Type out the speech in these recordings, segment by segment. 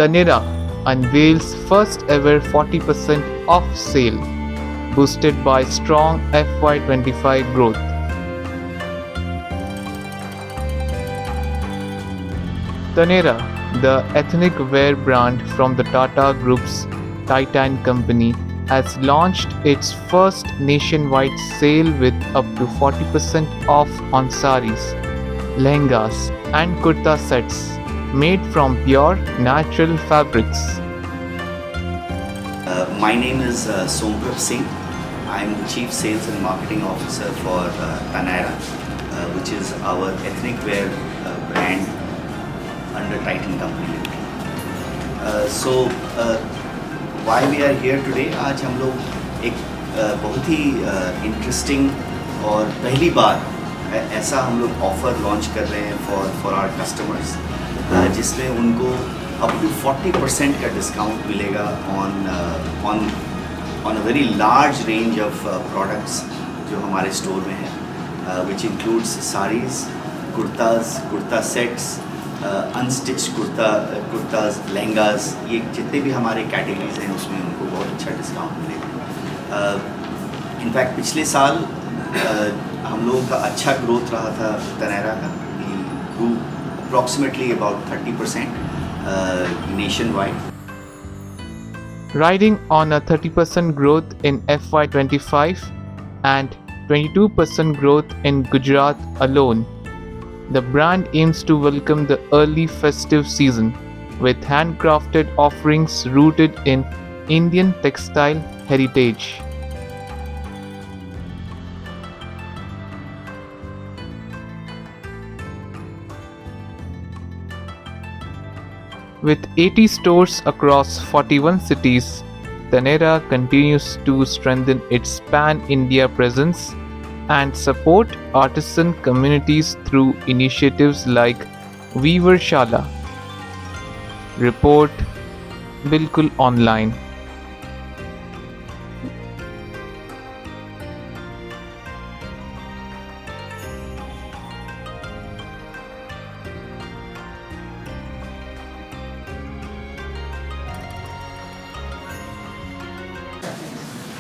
Tanera unveils first ever 40% off sale, boosted by strong FY25 growth. Tanera, the ethnic wear brand from the Tata Group's Titan company, has launched its first nationwide sale with up to 40% off on saris, lehengas, and kurta sets made from pure natural fabrics. My name is Somprab Singh. I'm the Chief Sales and Marketing Officer for Tanera, which is our ethnic wear brand under Titan Company Limited. Why we are here today? आज हम लोग एक बहुत ही interesting और पहली बार ऐसा हम लोग ऑफर लॉन्च कर रहे हैं फॉर आवर कस्टमर्स, जिसमें उनको अप टू 40% का डिस्काउंट मिलेगा on a very large range of products जो हमारे स्टोर में है, which includes saris, kurta sets, unstitch kurtas, lehengas, ये जितने भी हमारे कैटेगरीज हैं उसमें उनको बहुत अच्छा डिस्काउंट मिलेगा। इनफैक्ट पिछले साल हम लोगों का अच्छा ग्रोथ रहा था तनेरा का, grew approximately about 30% nationwide. Riding on a 30% growth in FY25 and 22% growth in Gujarat alone, the brand aims to welcome the early festive season with handcrafted offerings rooted in Indian textile heritage. With 80 stores across 41 cities, Tanera continues to strengthen its pan-India presence and support artisan communities through initiatives like Weaver Shala. Report Bilkul Online.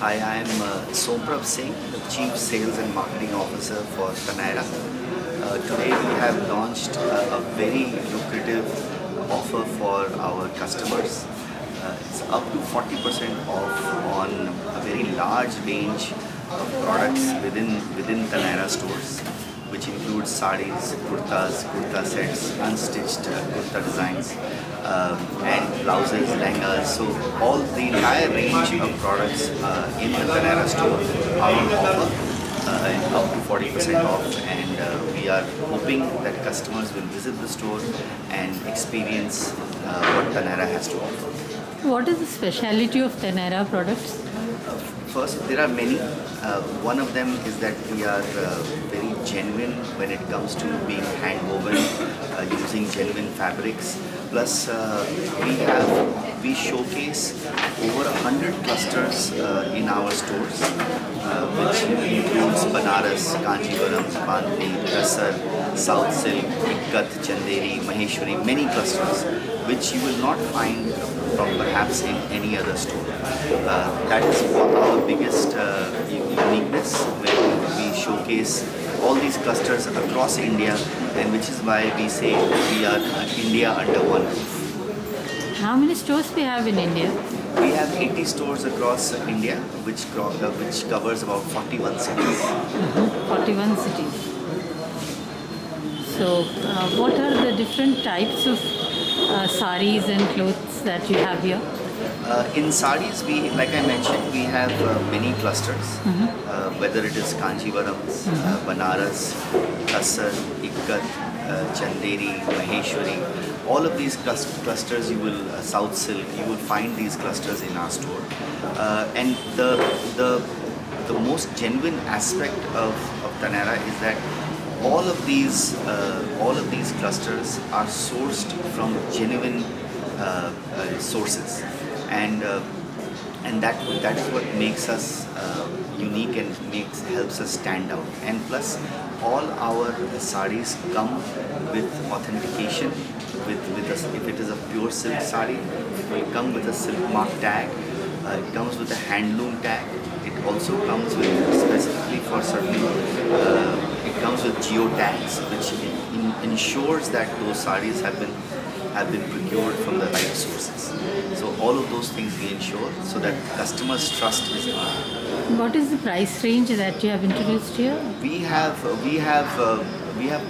Hi, I am Somprab Singh, the Chief Sales and Marketing Officer for Tanera. Today we have launched a very lucrative offer for our customers. It's up to 40% off on a very large range of products within Tanera stores, which includes sarees, kurtas, kurta sets, unstitched kurta designs, and blouses, lehengas. So all the entire range of products in the Tanera store are on offer, up to 40% off, and we are hoping that customers will visit the store and experience what Tanera has to offer. What is the speciality of Tanera products? First, there are many. One of them is that we are very genuine when it comes to being hand woven, using genuine fabrics. Plus, we showcase over 100 clusters in our stores, which includes Banaras, Kanjivaram, Bandhani, Tasar, South Silk, Ikkat, Chanderi, Maheshwari, many clusters, which you will not find from perhaps in any other store. That is our biggest uniqueness, where we showcase all these clusters across India, and which is why we say we are India under one roof. How many stores we have in India? We have 80 stores across India, which covers about 41 cities. 41 cities. So, what are the different types of saris and clothes that you have here? In sarees, like I mentioned, we have many clusters, whether it is Kanjivaram, Banaras, Tasar, Ikkat, Chanderi, Maheshwari. All of these clusters, South Silk, you will find these clusters in our store. And the most genuine aspect of Tanera is that all of these clusters are sourced from genuine sources, and that is what makes us unique and helps us stand out. And plus, all our sarees come with authentication, if it is a pure silk sari, it will come with a silk mark tag. It comes with a handloom tag. It also comes with specifically for certain. It comes with geo tags, which ensures that those saris have been procured from the right sources. So all of those things we ensure so that customers' trust is earned. What is the price range that you have introduced here? We have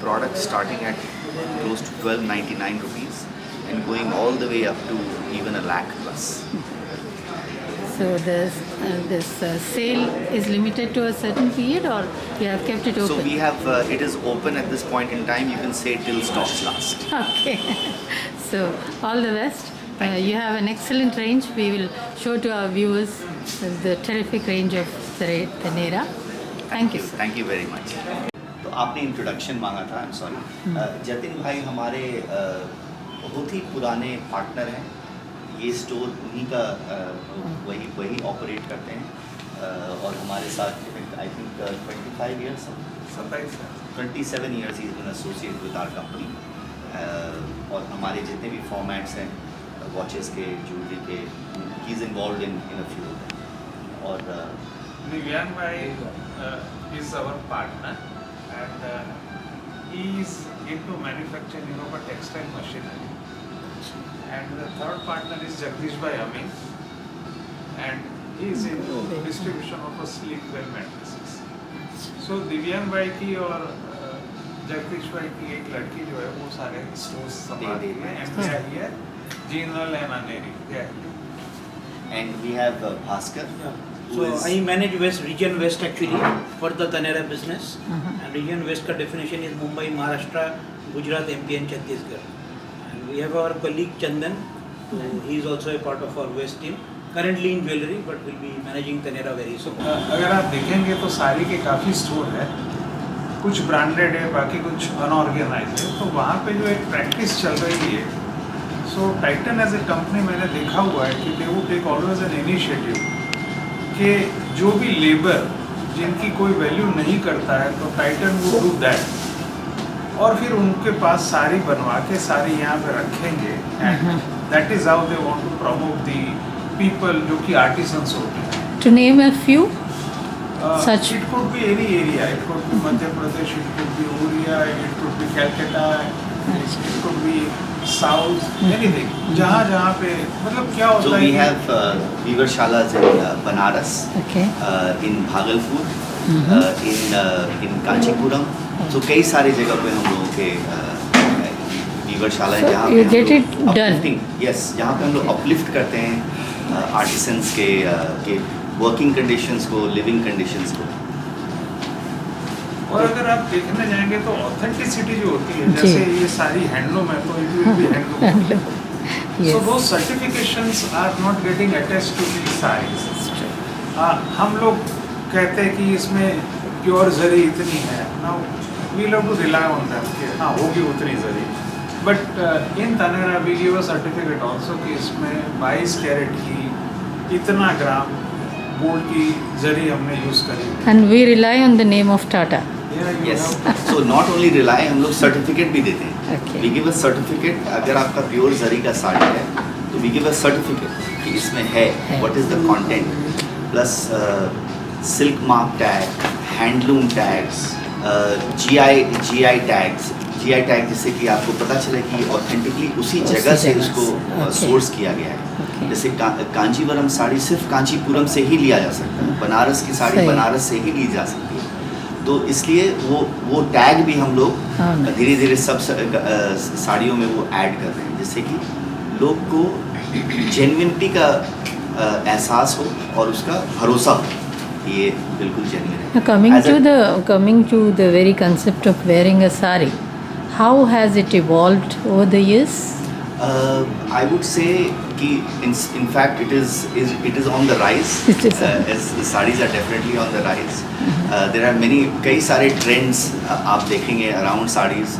products starting at close to 1299 rupees and going all the way up to even a lakh plus. So this sale is limited to a certain period, or you have kept it open? So we have it is open at this point in time. You can say till stocks last. Okay. So all the best. You have an excellent range. We will show to our viewers the terrific range of Taneira. Thank you. Thank you very much. तो आपने introduction मांगा था, I am sorry. Jatin भाई हमारे बहुत ही पुराने partner हैं। ये स्टोर उन्हीं का वही ऑपरेट करते हैं और हमारे साथ I think 25 years 27 years he been associate with our company. और हमारे जितने भी फॉर्मेट्स हैं वॉचेस के, ज्वेलरी के, he is involve in a few. और Nivyan Bhai is our partner, and he is into manufacturing of a textile machinery. And the third partner is Jagdish Bhai Amin, and he is into distribution of a sleep well mattresses. So Nivyan Bhai की और जगदीश भाई की एक लड़की जो है वो सारे स्टोर्स संभालती है, MBI है, Jinal and Aneri. And we have Bhaskar. So I manage West region West actually for the Taneira business. And region West का definition is Mumbai, Maharashtra, Gujarat, MP and Chhattisgarh. And we have our colleague Chandan, so he is also a part of our West team. Currently in jewelry, but will be managing Taneira very soon. अगर आप देखेंगे तो साड़ी के काफ़ी store है, कुछ branded है, बाकी कुछ अनऑर्गेनाइज है। तो वहाँ पे जो एक प्रैक्टिस चल रही है, so Titan as a company मैंने देखा हुआ है कि they would take always an initiative कि जो भी लेबर जिनकी कोई वैल्यू नहीं करता है तो टाइटन वुड डू दैट और फिर उनके पास साड़ी बनवा के साड़ी यहाँ पे रखेंगे and that is how they want to promote the people जो कि आर्टिसंस होते हैं। To name a few such. It could be any area. It could be Madhya Pradesh, it could be Oriya, it could be Calcutta, it could be South, anything. जहाँ पे मतलब क्या होता So है? we have weavershalas in Banaras, Okay. in Bhagalpur, in Kanchipuram. So कई सारे जगह पे हम लोगों के weavershala है जहाँ you पे get हम it लोग done. uplifting, yes, जहाँ पे हम लोग uplift करते हैं artisans के working conditions को, living conditions को। और अगर आप देखने जाएंगे तो ऑथेंटिसिटी जो होती है, जी। जैसे ये सारी हैंडलूम है तो it will be handloom. Yes. So those certifications are not getting attached to these sarees. It's true. हम लोग कहते हैं कि इसमें प्योर जरी इतनी है, now we love to rely on that कि हाँ होगी उतनी zari, but in Taneira we give a certificate also कि इसमें 22 कैरेट की इतना ग्राम गोल्ड की जरी हमने यूज़ करी। And we rely on the name of Tata. Yes. So not only rely, हम लोग सर्टिफिकेट भी देते हैं। Okay. We give a certificate, अगर आपका प्योर जरी का साड़ी है तो we give a certificate कि इसमें है what is the content, plus silk mark tag, handloom tags, GI tags, GI tag जिससे कि आपको पता चले कि ऑथेंटिकली उसी जगह से जगह उसको से, okay. सोर्स किया गया है। Okay. जैसे कांजीवरम साड़ी सिर्फ कांचीपुरम से ही लिया जा सकता है, बनारस की साड़ी सही। बनारस से ही ली जा सकती है। तो इसलिए वो टैग भी हम लोग हाँ। धीरे धीरे सब साड़ियों में वो ऐड कर रहे हैं जिससे कि लोग को जेन्युइनिटी का एहसास हो और उसका भरोसा हो कि ये बिल्कुल जेन्युइन है। Now coming to the very concept of wearing a sari, how has it evolved over the years? I would say कि in fact it is on the rise. It is on. As the sarees are definitely on the rise. There are कई सारे trends आप देखेंगे around sarees.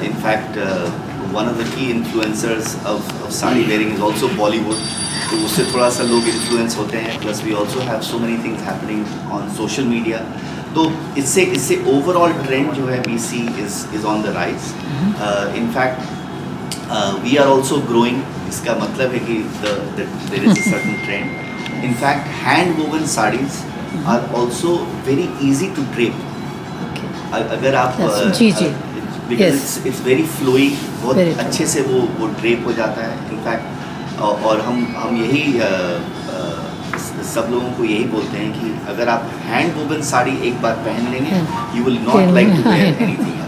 In fact, one of the key influencers of sari wearing is also Bollywood. तो उससे थोड़ा सा लोग influence होते हैं. Plus we also have so many things happening on social media. तो इससे overall trend जो है we see is on the rise. In fact, we are also growing. इसका मतलब है कि there is a certain trend. In fact, hand woven sarees are also very easy to drape. अगर आप जी जी. because Yes. it's very flowy, बहुत Very true. अच्छे से वो drape हो जाता है. In fact, और हम यही सब लोगों को यही बोलते हैं कि अगर आप हैंड वोवन साड़ी एक बार पहन लेंगे, you will not like to wear anything